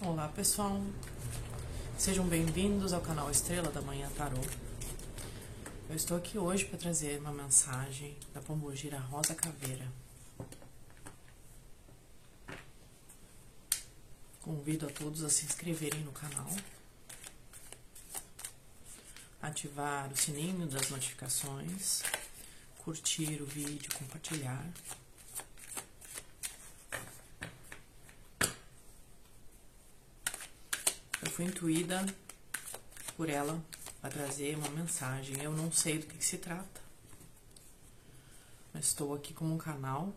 Olá pessoal, sejam bem-vindos ao canal Estrela da Manhã Tarô. Eu estou aqui hoje para trazer uma mensagem da Pombogira Rosa Caveira. Convido a todos a se inscreverem no canal, ativar o sininho das notificações, curtir o vídeo, compartilhar. Eu fui intuída por ela para trazer uma mensagem. Eu não sei do que se trata, mas estou aqui como um canal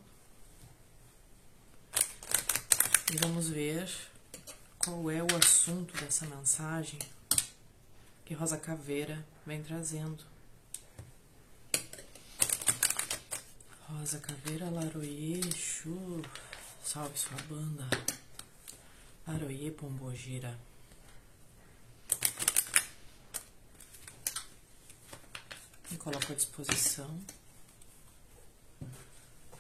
e vamos ver qual é o assunto dessa mensagem que Rosa Caveira vem trazendo. Rosa Caveira, Laroie, Exu, salve sua banda. Laroie, Pombogira. Me coloco à disposição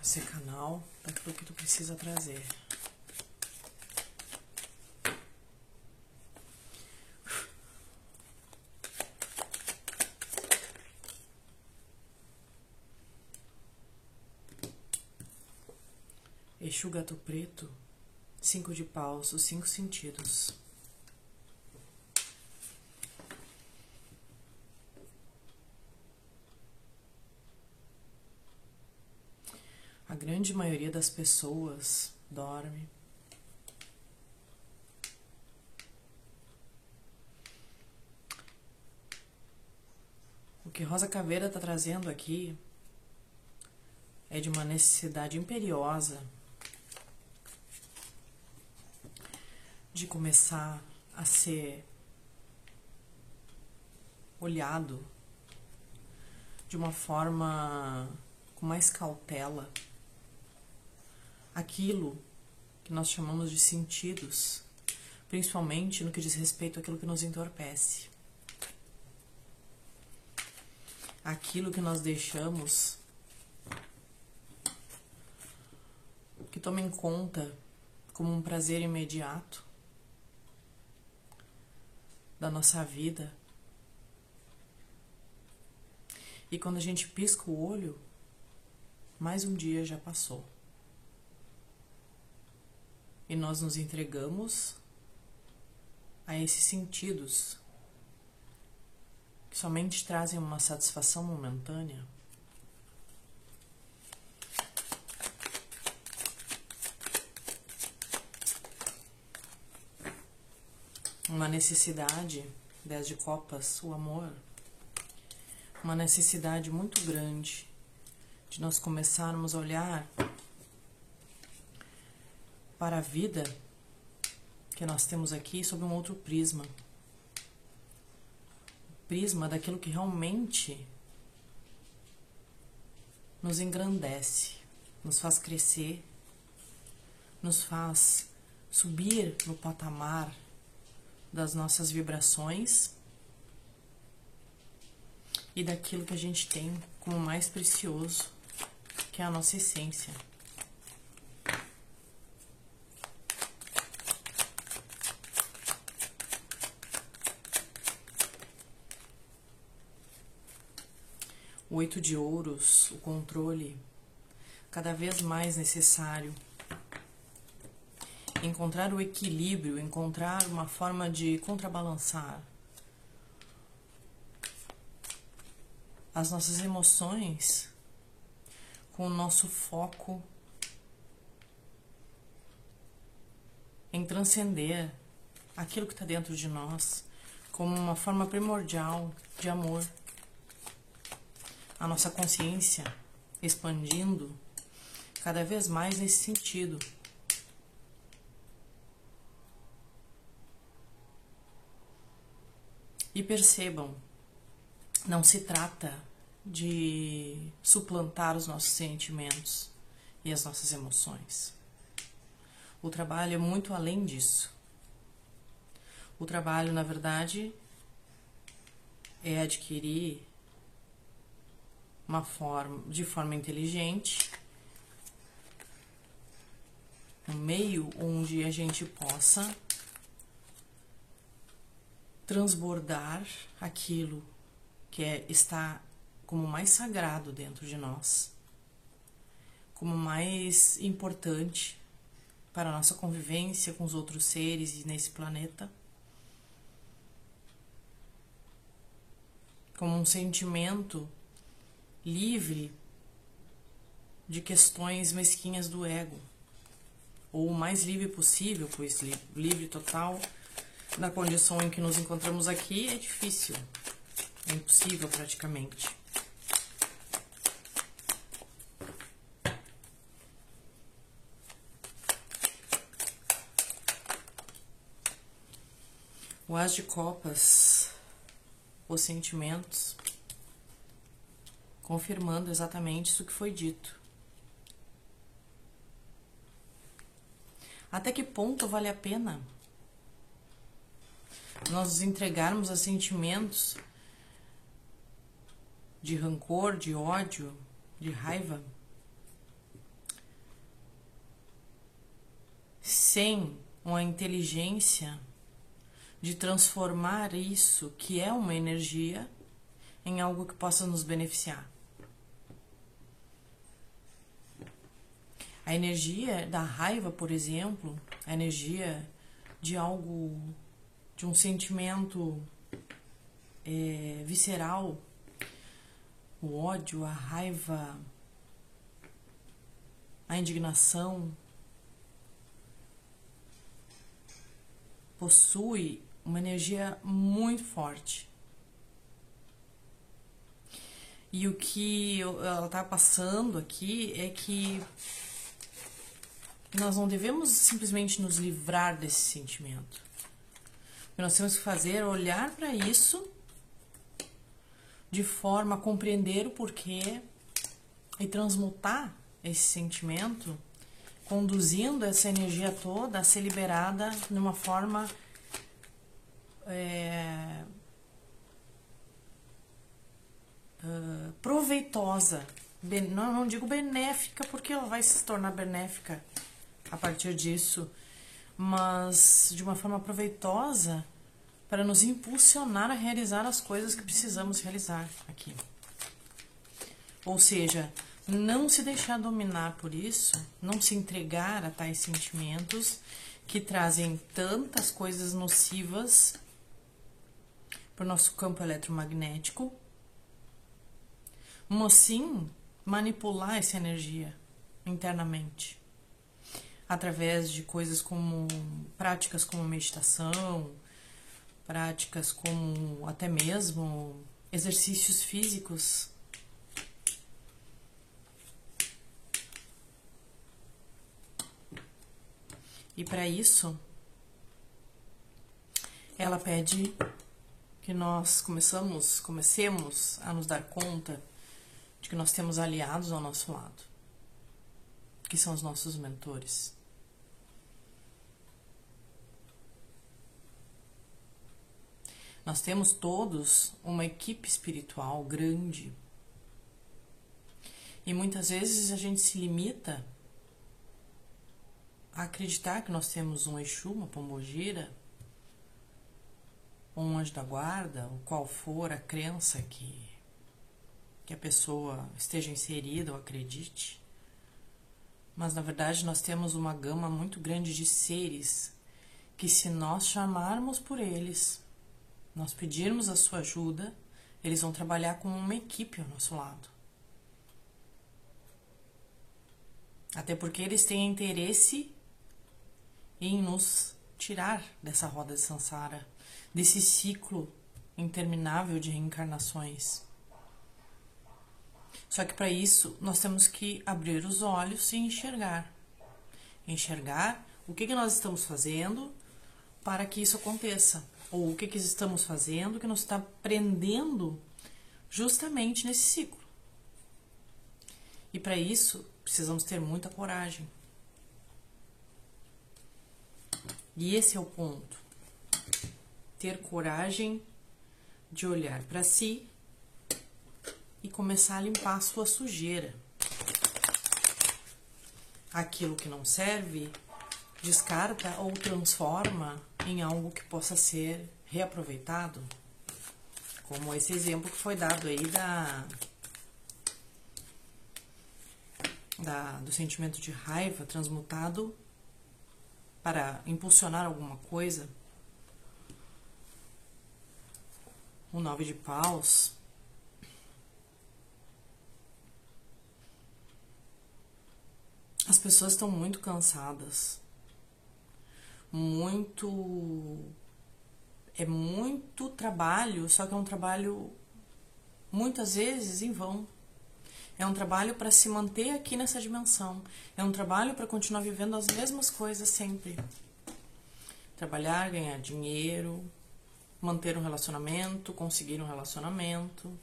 esse canal daquilo que tu precisa trazer. Exu Gato Preto, 5 de paus, os 5 sentidos. A grande maioria das pessoas dorme. O que Rosa Caveira está trazendo aqui é de uma necessidade imperiosa de começar a ser olhado de uma forma com mais cautela aquilo que nós chamamos de sentidos, principalmente no que diz respeito àquilo que nos entorpece, aquilo que nós deixamos que toma em conta como um prazer imediato da nossa vida. E quando a gente pisca o olho, mais um dia já passou. E nós nos entregamos a esses sentidos que somente trazem uma satisfação momentânea. Uma necessidade, 10 de copas, o amor, uma necessidade muito grande de nós começarmos a olhar para a vida que nós temos aqui sob um outro prisma. O prisma daquilo que realmente nos engrandece, nos faz crescer, nos faz subir no patamar das nossas vibrações e daquilo que a gente tem como mais precioso, que é a nossa essência. O 8 de ouros, o controle, cada vez mais necessário. Encontrar o equilíbrio, encontrar uma forma de contrabalançar as nossas emoções com o nosso foco em transcender aquilo que está dentro de nós como uma forma primordial de amor. A nossa consciência expandindo cada vez mais nesse sentido. E percebam, não se trata de suplantar os nossos sentimentos e as nossas emoções. O trabalho é muito além disso. O trabalho, na verdade, é adquirir de forma inteligente, um meio onde a gente possa transbordar aquilo que está como mais sagrado dentro de nós, como mais importante para a nossa convivência com os outros seres e nesse planeta, como um sentimento livre de questões mesquinhas do ego, ou o mais livre possível, pois livre total na condição em que nos encontramos aqui é difícil, é impossível praticamente. O As de Copas, os sentimentos, confirmando exatamente isso que foi dito. Até que ponto vale a pena nós nos entregarmos a sentimentos de rancor, de ódio, de raiva, sem uma inteligência de transformar isso, que é uma energia, em algo que possa nos beneficiar? A energia da raiva, por exemplo, a energia de algo, de um sentimento visceral, o ódio, a raiva, a indignação, possui uma energia muito forte. E o que ela está passando aqui é que nós não devemos simplesmente nos livrar desse sentimento. O que nós temos que fazer é olhar para isso de forma a compreender o porquê e transmutar esse sentimento, conduzindo essa energia toda a ser liberada de uma forma proveitosa. Não digo benéfica, porque ela vai se tornar benéfica a partir disso, mas de uma forma proveitosa para nos impulsionar a realizar as coisas que precisamos realizar aqui. Ou seja, não se deixar dominar por isso, não se entregar a tais sentimentos que trazem tantas coisas nocivas para o nosso campo eletromagnético, mas sim manipular essa energia internamente, através de coisas como práticas como meditação, práticas como até mesmo exercícios físicos. E para isso, ela pede que nós comecemos a nos dar conta de que nós temos aliados ao nosso lado, que são os nossos mentores. Nós temos todos uma equipe espiritual grande. E muitas vezes a gente se limita a acreditar que nós temos um Exu, uma pombogira, um anjo da guarda, ou qual for a crença que a pessoa esteja inserida ou acredite. Mas, na verdade, nós temos uma gama muito grande de seres que, se nós chamarmos por eles, nós pedirmos a sua ajuda, eles vão trabalhar como uma equipe ao nosso lado. Até porque eles têm interesse em nos tirar dessa roda de samsara, desse ciclo interminável de reencarnações. Só que para isso nós temos que abrir os olhos e enxergar. Enxergar o que nós estamos fazendo para que isso aconteça. Ou o que estamos fazendo que nos está prendendo justamente nesse ciclo. E para isso precisamos ter muita coragem. E esse é o ponto. Ter coragem de olhar para si e começar a limpar a sua sujeira. Aquilo que não serve, descarta ou transforma em algo que possa ser reaproveitado, como esse exemplo que foi dado aí do sentimento de raiva transmutado para impulsionar alguma coisa. O 9 de paus. As pessoas estão muito cansadas. É muito trabalho, só que é um trabalho muitas vezes em vão. É um trabalho para se manter aqui nessa dimensão. É um trabalho para continuar vivendo as mesmas coisas sempre. Trabalhar, ganhar dinheiro, manter um relacionamento, conseguir um relacionamento,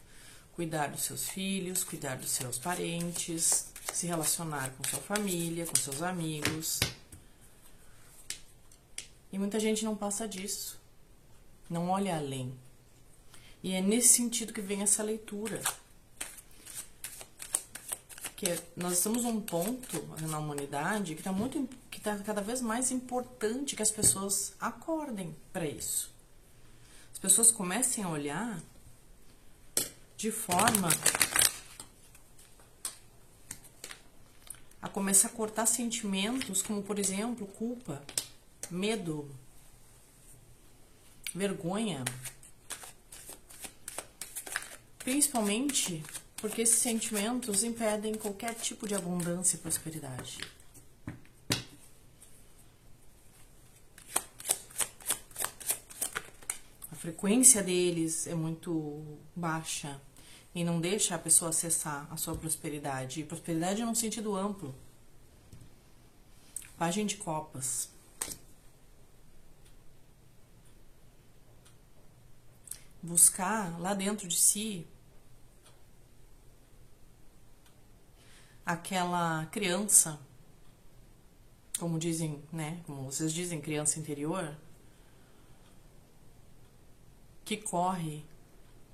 cuidar dos seus filhos, cuidar dos seus parentes, se relacionar com sua família, com seus amigos. E muita gente não passa disso, não olha além. E é nesse sentido que vem essa leitura. Que nós estamos num ponto na humanidade que tá cada vez mais importante que as pessoas acordem para isso. As pessoas comecem a olhar de forma a começar a cortar sentimentos como, por exemplo, culpa, medo, vergonha. Principalmente porque esses sentimentos impedem qualquer tipo de abundância e prosperidade. A frequência deles é muito baixa e não deixa a pessoa acessar a sua prosperidade. E prosperidade num sentido amplo. Pagem de copas. Buscar lá dentro de si aquela criança, como dizem, né? Como vocês dizem, criança interior, que corre,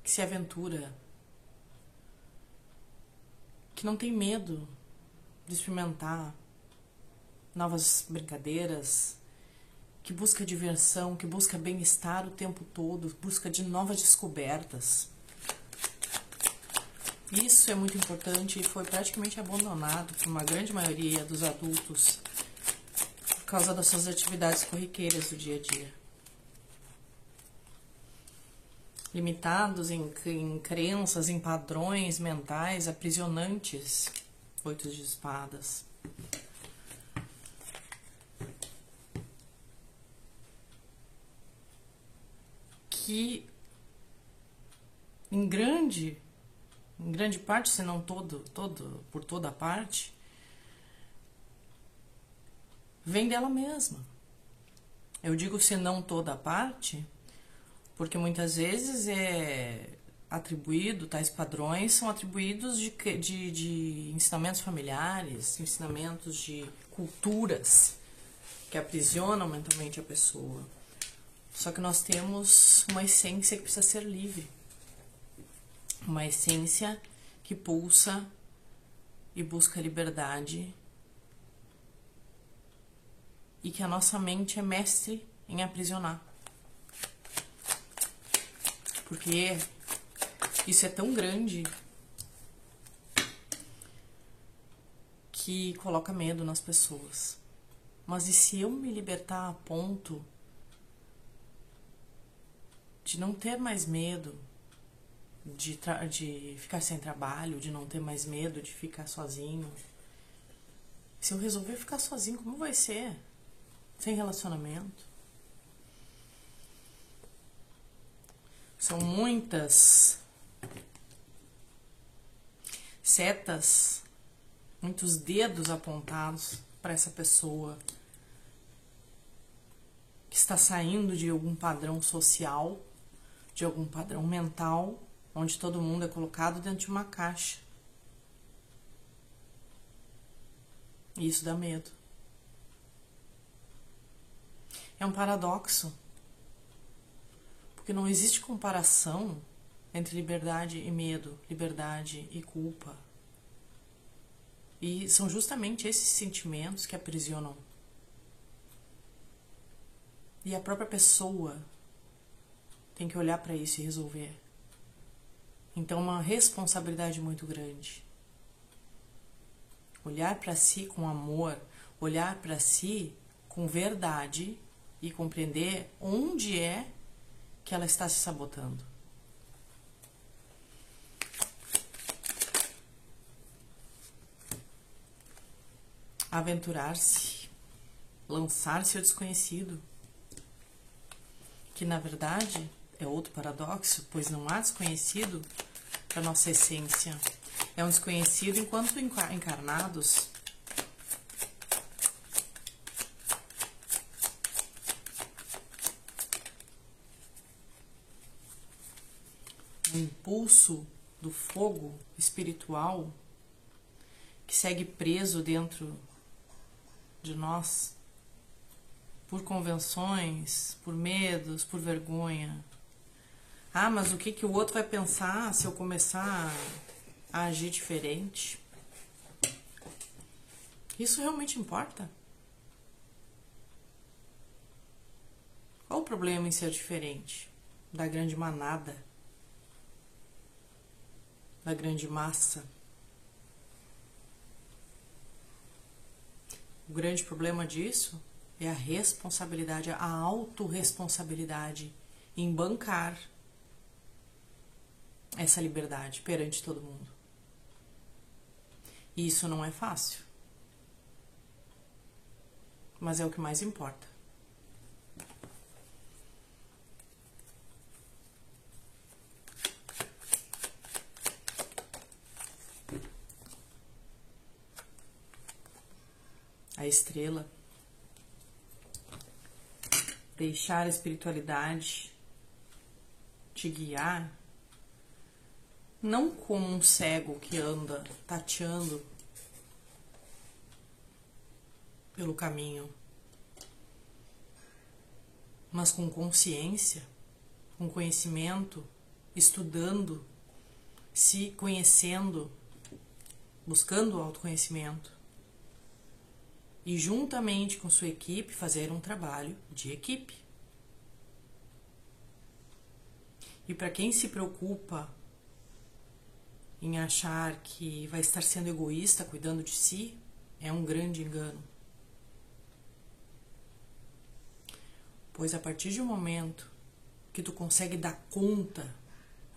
que se aventura, que não tem medo de experimentar novas brincadeiras, que busca diversão, que busca bem-estar o tempo todo, busca de novas descobertas. Isso é muito importante e foi praticamente abandonado por uma grande maioria dos adultos por causa das suas atividades corriqueiras do dia a dia. Limitados em crenças, em padrões mentais aprisionantes. 8 de espadas. Que em grande parte, se não por toda parte, vem dela mesma. Eu digo se não toda parte, porque muitas vezes tais padrões são atribuídos de ensinamentos familiares, ensinamentos de culturas que aprisionam mentalmente a pessoa. Só que nós temos uma essência que precisa ser livre. Uma essência que pulsa e busca liberdade. E que a nossa mente é mestre em aprisionar. Porque isso é tão grande que coloca medo nas pessoas. Mas e se eu me libertar a ponto de não ter mais medo de ficar sem trabalho, de não ter mais medo de ficar sozinho? Se eu resolver ficar sozinho, como vai ser? Sem relacionamento? São muitas setas, muitos dedos apontados para essa pessoa que está saindo de algum padrão social, de algum padrão mental, onde todo mundo é colocado dentro de uma caixa. E isso dá medo. É um paradoxo, porque não existe comparação entre liberdade e medo, liberdade e culpa. E são justamente esses sentimentos que aprisionam. E a própria pessoa tem que olhar para isso e resolver. Então, uma responsabilidade muito grande. Olhar para si com amor, olhar para si com verdade e compreender onde é que ela está se sabotando. Aventurar-se, lançar-se ao desconhecido, que na verdade é outro paradoxo, pois não há desconhecido para nossa essência. É um desconhecido enquanto encarnados. O impulso do fogo espiritual que segue preso dentro de nós por convenções, por medos, por vergonha. Ah, mas o que o outro vai pensar se eu começar a agir diferente? Isso realmente importa? Qual o problema em ser diferente da grande manada, da grande massa? O grande problema disso é a responsabilidade, a autorresponsabilidade em bancar essa liberdade perante todo mundo. E isso não é fácil, mas é o que mais importa. A estrela, deixar a espiritualidade te guiar, não como um cego que anda tateando pelo caminho, mas com consciência, com conhecimento, estudando, se conhecendo, buscando o autoconhecimento. E juntamente com sua equipe fazer um trabalho de equipe. E para quem se preocupa em achar que vai estar sendo egoísta, cuidando de si, é um grande engano. Pois a partir de um momento que tu consegue dar conta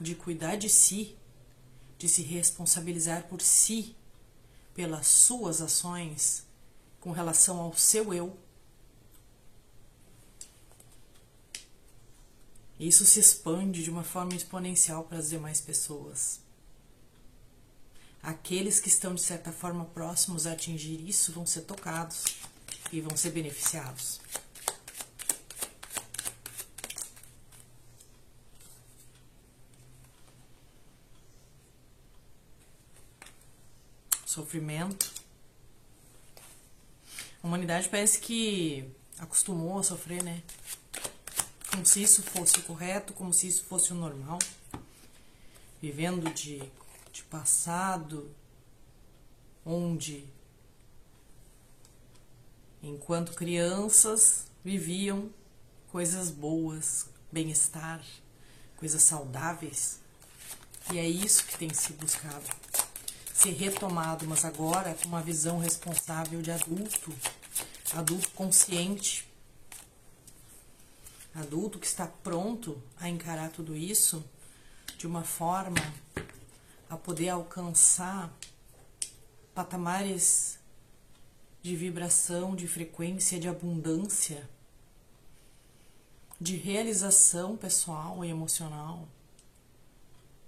de cuidar de si, de se responsabilizar por si, pelas suas ações, com relação ao seu eu, isso se expande de uma forma exponencial para as demais pessoas. Aqueles que estão, de certa forma, próximos a atingir isso vão ser tocados e vão ser beneficiados. Sofrimento. A humanidade parece que acostumou a sofrer, né? Como se isso fosse o correto, como se isso fosse o normal. Vivendo de passado, onde, enquanto crianças, viviam coisas boas, bem-estar, coisas saudáveis. E é isso que tem se buscado. Ser retomado, mas agora com uma visão responsável de adulto, adulto consciente, adulto que está pronto a encarar tudo isso de uma forma a poder alcançar patamares de vibração, de frequência, de abundância, de realização pessoal e emocional,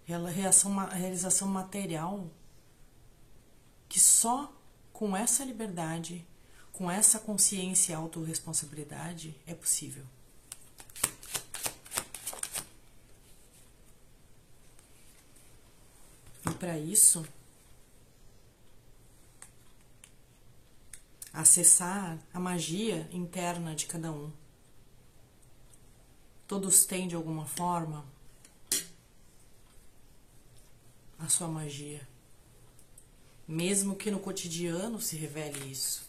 realização material, que só com essa liberdade, com essa consciência e autorresponsabilidade é possível. E para isso, acessar a magia interna de cada um. Todos têm, de alguma forma, a sua magia. Mesmo que no cotidiano se revele isso.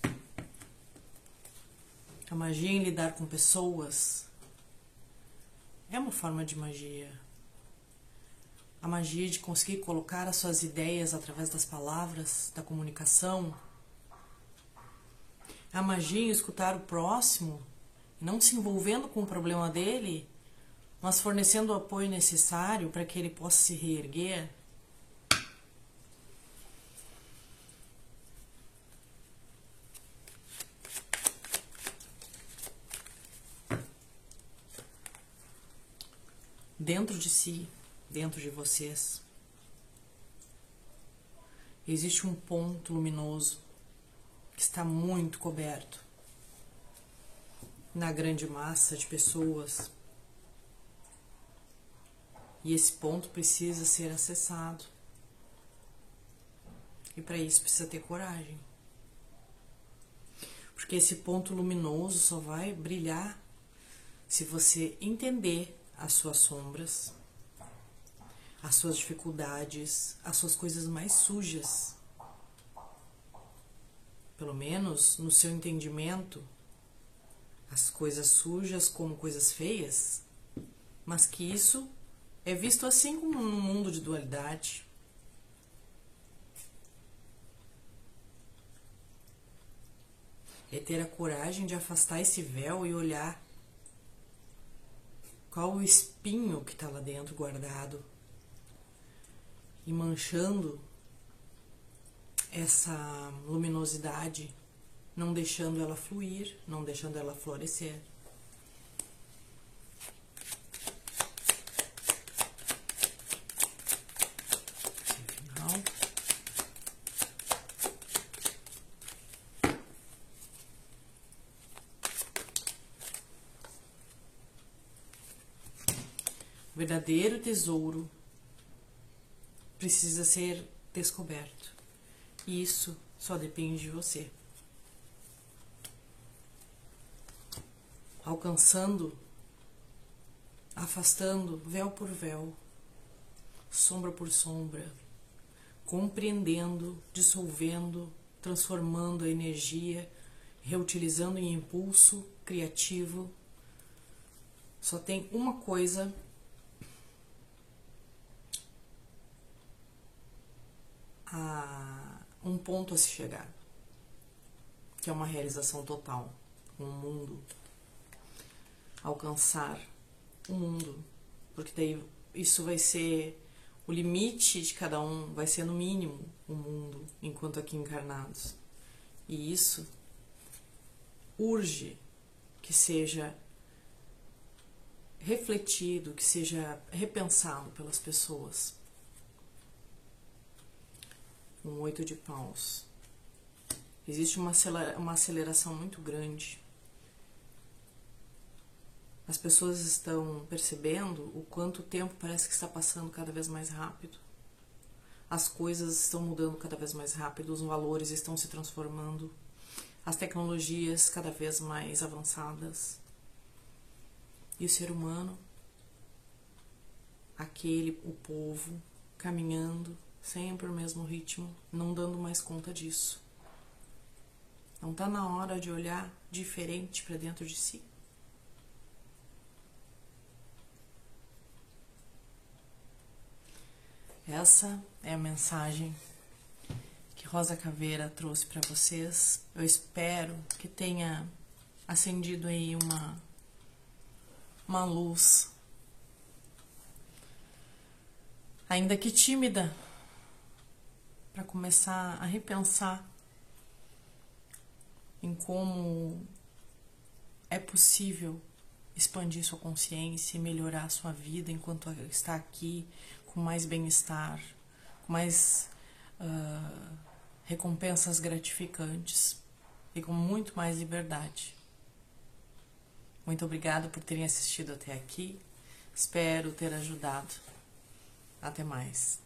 A magia em lidar com pessoas é uma forma de magia. A magia de conseguir colocar as suas ideias através das palavras, da comunicação. A magia em escutar o próximo, não se envolvendo com o problema dele, mas fornecendo o apoio necessário para que ele possa se reerguer. Dentro de si, dentro de vocês, existe um ponto luminoso que está muito coberto na grande massa de pessoas. E esse ponto precisa ser acessado. E para isso precisa ter coragem. Porque esse ponto luminoso só vai brilhar se você entender as suas sombras, as suas dificuldades, as suas coisas mais sujas. Pelo menos no seu entendimento, as coisas sujas como coisas feias, mas que isso é visto assim como num mundo de dualidade. É ter a coragem de afastar esse véu e olhar qual o espinho que está lá dentro guardado e manchando essa luminosidade, não deixando ela fluir, não deixando ela florescer. Final. O verdadeiro tesouro precisa ser descoberto. E isso só depende de você. Alcançando, afastando véu por véu, sombra por sombra, compreendendo, dissolvendo, transformando a energia, reutilizando em impulso criativo. Só tem uma coisa um ponto a se chegar, que é uma realização total, um mundo, alcançar o mundo, porque daí isso vai ser o limite de cada um, vai ser no mínimo o mundo, enquanto aqui encarnados, e isso urge que seja refletido, que seja repensado pelas pessoas. Um 8 de paus. Existe uma aceleração muito grande. As pessoas estão percebendo o quanto o tempo parece que está passando cada vez mais rápido. As coisas estão mudando cada vez mais rápido, os valores estão se transformando, as tecnologias cada vez mais avançadas. E o ser humano, o povo, caminhando sempre no mesmo ritmo, não dando mais conta disso. Não está na hora de olhar diferente para dentro de si? Essa é a mensagem que Rosa Caveira trouxe para vocês. Eu espero que tenha acendido aí uma luz, ainda que tímida, para começar a repensar em como é possível expandir sua consciência e melhorar a sua vida enquanto está aqui, com mais bem-estar, com mais recompensas gratificantes e com muito mais liberdade. Muito obrigada por terem assistido até aqui. Espero ter ajudado. Até mais.